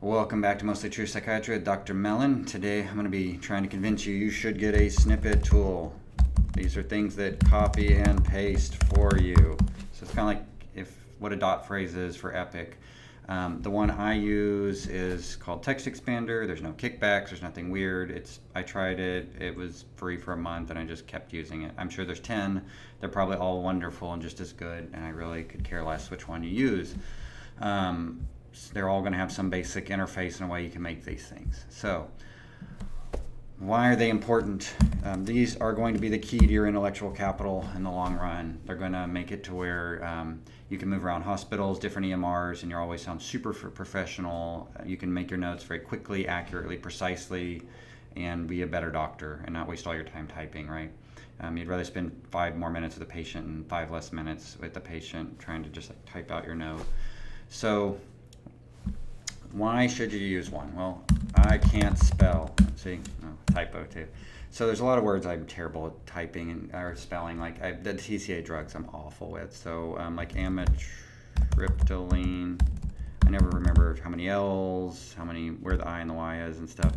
Welcome back to Mostly True Psychiatry with Dr. Mellon. Today I'm going to be trying to convince you should get a snippet tool. These are things that copy and paste for you. So it's kind of like what a dot phrase is for Epic. The one I use is called TextExpander. There's no kickbacks. There's nothing weird. I tried it. It was free for a month and I just kept using it. I'm sure there's 10. They're probably all wonderful and just as good, and I really could care less which one you use. They're all going to have some basic interface and a way you can make these things. So why are they important? These are going to be the key to your intellectual capital in the long run. They're going to make it to where you can move around hospitals, different EMRs, and you always sound super professional. You can make your notes very quickly, accurately, precisely, and be a better doctor and not waste all your time typing, right? You'd rather spend 5 more minutes with the patient and 5 less minutes with the patient trying to just type out your note. So why should you use one? Well, I can't spell. See, typo too. So there's a lot of words I'm terrible at typing or spelling. The TCA drugs I'm awful with. So like amitriptyline, I never remember how many L's, where the I and the Y is and stuff.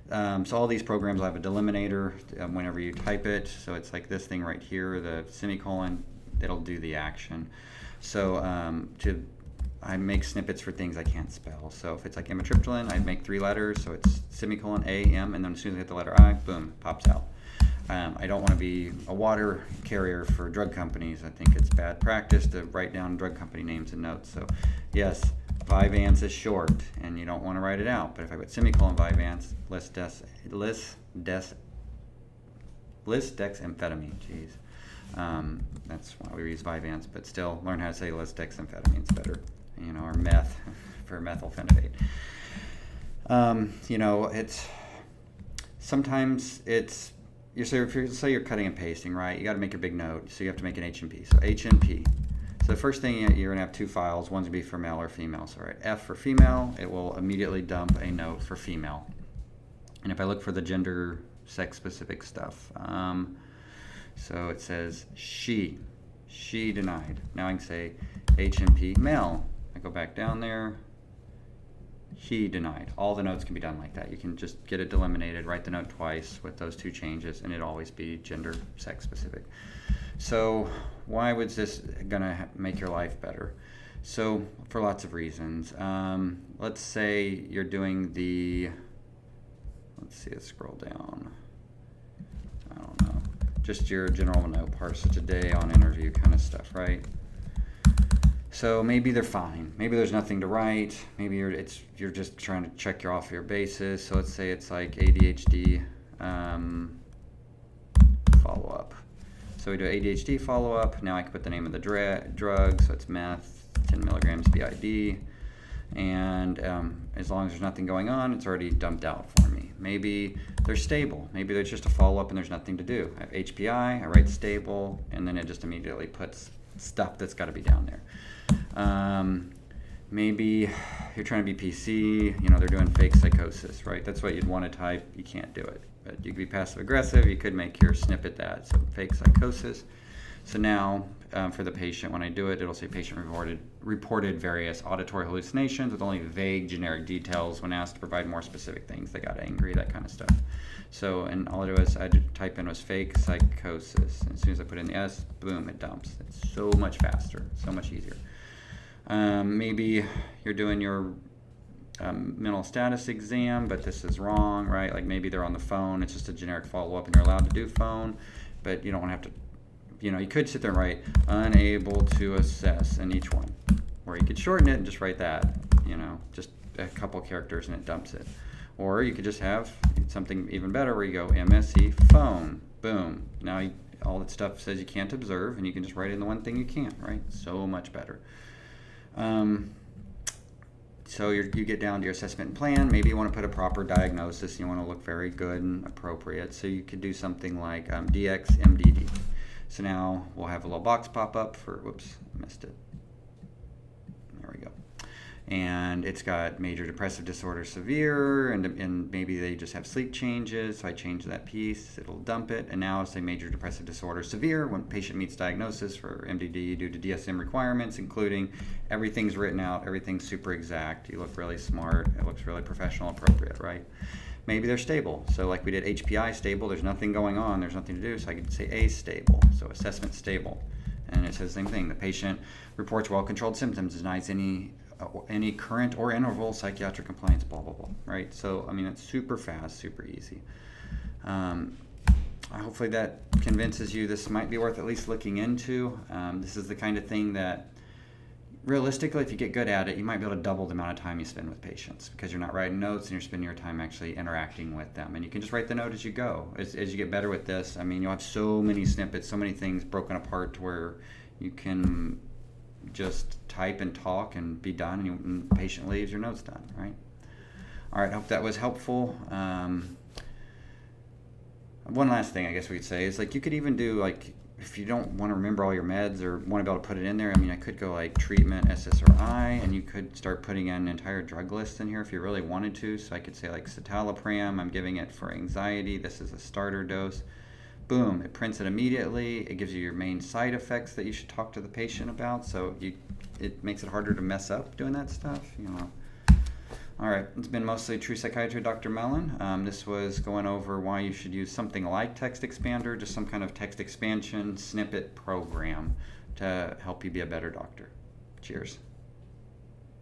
So all these programs have a delimiter whenever you type it. So it's like this thing right here, the semicolon, it'll do the action. So I make snippets for things I can't spell. So if it's like amitriptyline, I'd make 3 letters. So it's semicolon A, M, and then as soon as I hit the letter I, boom, pops out. I don't want to be a water carrier for drug companies. I think it's bad practice to write down drug company names and notes. So yes, Vyvanse is short, and you don't want to write it out. But if I put semicolon Vyvanse, lisdexamphetamine, geez. That's why we use Vyvanse, but still learn how to say lisdexamphetamine. It's better. Or meth for methylphenidate. If you're cutting and pasting, right? You got to make your big note, so you have to make an H&P. So H&P. So the first thing you're gonna have 2 files. One's gonna be for male or female. So right, F for female, it will immediately dump a note for female. And if I look for the gender, sex-specific stuff, so it says she denied. Now I can say H&P male. I go back down there, he denied. All the notes can be done like that. You can just get it delimited, write the note twice with those 2 changes, and it'll always be gender, sex specific. So why was this gonna make your life better? So for lots of reasons. Let's say you're doing let's scroll down. I don't know. Just your general note parts of today on interview kind of stuff, right? So maybe they're fine. Maybe there's nothing to write. Maybe you're just trying to check off your bases. So let's say it's like ADHD follow-up. So we do ADHD follow-up. Now I can put the name of the drug. So it's meth, 10 milligrams BID. And as long as there's nothing going on, it's already dumped out for me. Maybe they're stable. Maybe there's just a follow-up and there's nothing to do. I have HPI, I write stable, and then it just immediately puts stuff that's got to be down there. Maybe you're trying to be PC, they're doing fake psychosis, right? That's what you'd want to type. You can't do it. But you could be passive aggressive. You could make your snippet that. So fake psychosis. So now for the patient, when I do it, it'll say patient reported various auditory hallucinations with only vague generic details. When asked to provide more specific things, they got angry, that kind of stuff. So, and all I do is I type in was fake psychosis. And as soon as I put in the S, boom, it dumps. It's so much faster, so much easier. Maybe you're doing your mental status exam, but this is wrong, right? Like maybe they're on the phone. It's just a generic follow-up and you're allowed to do phone, but you don't want to have to, you could sit there and write unable to assess in each one. Or you could shorten it and just write that, just a couple characters and it dumps it. Or you could just have something even better where you go MSC phone, boom. Now all that stuff says you can't observe and you can just write in the one thing you can't, right? So much better. So you get down to your assessment plan. Maybe you want to put a proper diagnosis and you want to look very good and appropriate. So you could do something like DXMDD. So now we'll have a little box pop up for, whoops, I missed it. There we go. and it's got major depressive disorder severe, and maybe they just have sleep changes, so I change that piece, it'll dump it, and now it's a major depressive disorder severe when patient meets diagnosis for MDD due to DSM requirements, including everything's written out, everything's super exact, you look really smart, it looks really professional, appropriate, right? Maybe they're stable, so like we did HPI stable, there's nothing going on, there's nothing to do, so I could say A stable, so assessment stable. And it says the same thing, the patient reports well-controlled symptoms, denies any current or interval psychiatric complaints, blah, blah, blah, right? So, I mean, it's super fast, super easy. Hopefully that convinces you this might be worth at least looking into. This is the kind of thing that, realistically, if you get good at it, you might be able to double the amount of time you spend with patients because you're not writing notes and you're spending your time actually interacting with them. And you can just write the note as you go. As you get better with this, I mean, you'll have so many snippets, so many things broken apart to where you can just type and talk and be done, and the patient leaves, your note's done, right? All right, I hope that was helpful. One last thing I guess we could say is, like, you could even do, like, if you don't want to remember all your meds or want to be able to put it in there, I mean, I could go like treatment, SSRI, and you could start putting in an entire drug list in here if you really wanted to. So I could say like citalopram, I'm giving it for anxiety, this is a starter dose. Boom, it prints it immediately. It gives you your main side effects that you should talk to the patient about. So it makes it harder to mess up doing that stuff, you know. All right, it's been mostly True Psychiatry, Dr. Mellon. This was going over why you should use something like TextExpander, just some kind of text expansion snippet program to help you be a better doctor. Cheers.